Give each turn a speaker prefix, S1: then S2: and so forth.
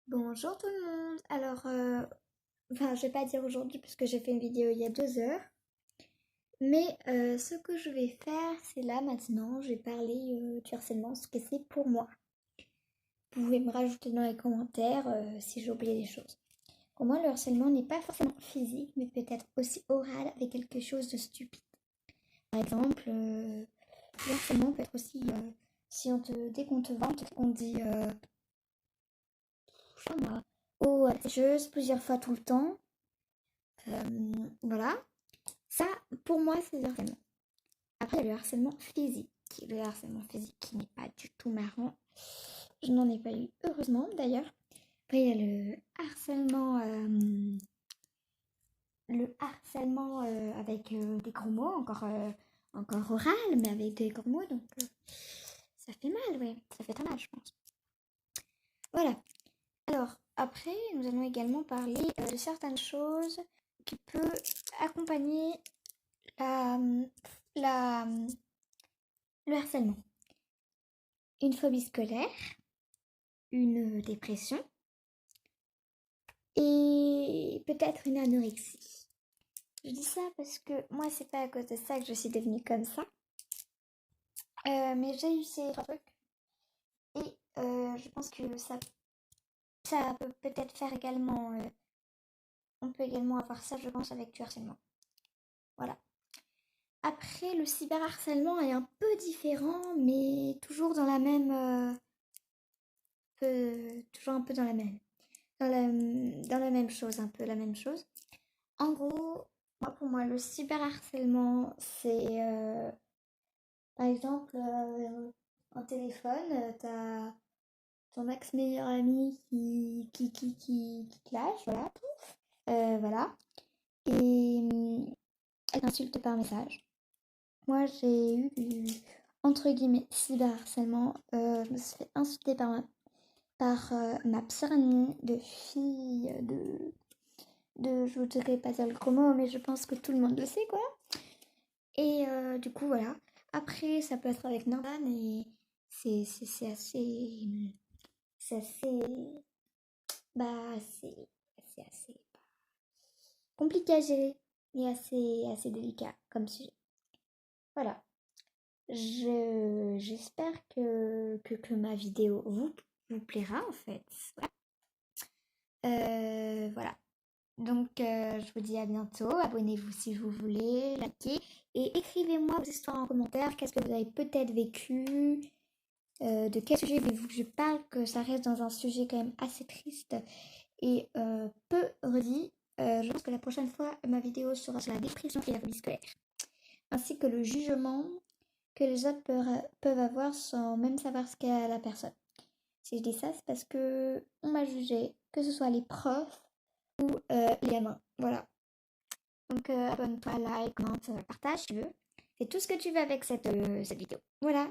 S1: Bonjour tout le monde. Je vais pas dire aujourd'hui parce que j'ai fait une vidéo il y a 2 heures. Mais ce que je vais faire, c'est là maintenant, je vais parler du harcèlement, ce que c'est pour moi. Vous pouvez me rajouter dans les commentaires si j'ai oublié des choses. Pour moi, le harcèlement n'est pas forcément physique, mais peut-être aussi oral avec quelque chose de stupide. Par exemple, le harcèlement peut être aussi si dès qu'on te vante, on dit, je sais pas moi, oh, la sécheuse plusieurs fois tout le temps. Voilà. Ça, pour moi, c'est le harcèlement. Après, il y a le harcèlement physique. Le harcèlement physique qui n'est pas du tout marrant. Je n'en ai pas eu, heureusement d'ailleurs. Après, il y a le harcèlement avec des gros mots, encore oral, mais avec des gros mots. Donc, ça fait mal, ouais. Ça fait très mal, je pense. Voilà. Alors, après, nous allons également parler de certaines choses qui peuvent accompagner la, la, le harcèlement. Une phobie scolaire, une dépression et peut-être une anorexie. Je dis ça parce que moi, c'est pas à cause de ça que je suis devenue comme ça. Mais j'ai eu ces trois trucs et je pense que ça peut peut-être faire également. On peut également avoir ça, je pense, avec du harcèlement. Voilà. Après, le cyberharcèlement est un peu différent, mais toujours dans la même. Toujours un peu dans la même. Dans la même chose, un peu la même chose. En gros, pour moi, le cyberharcèlement, c'est par exemple un téléphone, t'as ton ex-meilleur ami qui te lâche, voilà, voilà, et elle t'insulte par message. Moi, j'ai eu du, entre guillemets, cyberharcèlement. Je me suis fait insulter par ma pire amie de fille je vous dirai pas ça le gros mot, mais je pense que tout le monde le sait, quoi. Et du coup, voilà. Après, ça peut être avec Norman et c'est assez. C'est assez. Bah, c'est assez compliqué à gérer et assez délicat comme sujet. Voilà. J'espère que ma vidéo vous plaira en fait. Voilà. Voilà. Donc, je vous dis à bientôt. Abonnez-vous si vous voulez, likez et écrivez-moi vos histoires en commentaire. Qu'est-ce que vous avez peut-être vécu? De quel sujet voulez-vous que je parle? Que ça reste dans un sujet quand même assez triste et peu redit. Je pense que la prochaine fois, ma vidéo sera sur la dépression et la phobie scolaire, ainsi que le jugement que les autres peuvent avoir sans même savoir ce qu'est la personne. Si je dis ça, c'est parce que on m'a jugé, que ce soit les profs ou les gamins. Voilà. Donc abonne-toi, like, commente, partage si tu veux. C'est tout ce que tu veux avec cette vidéo. Voilà.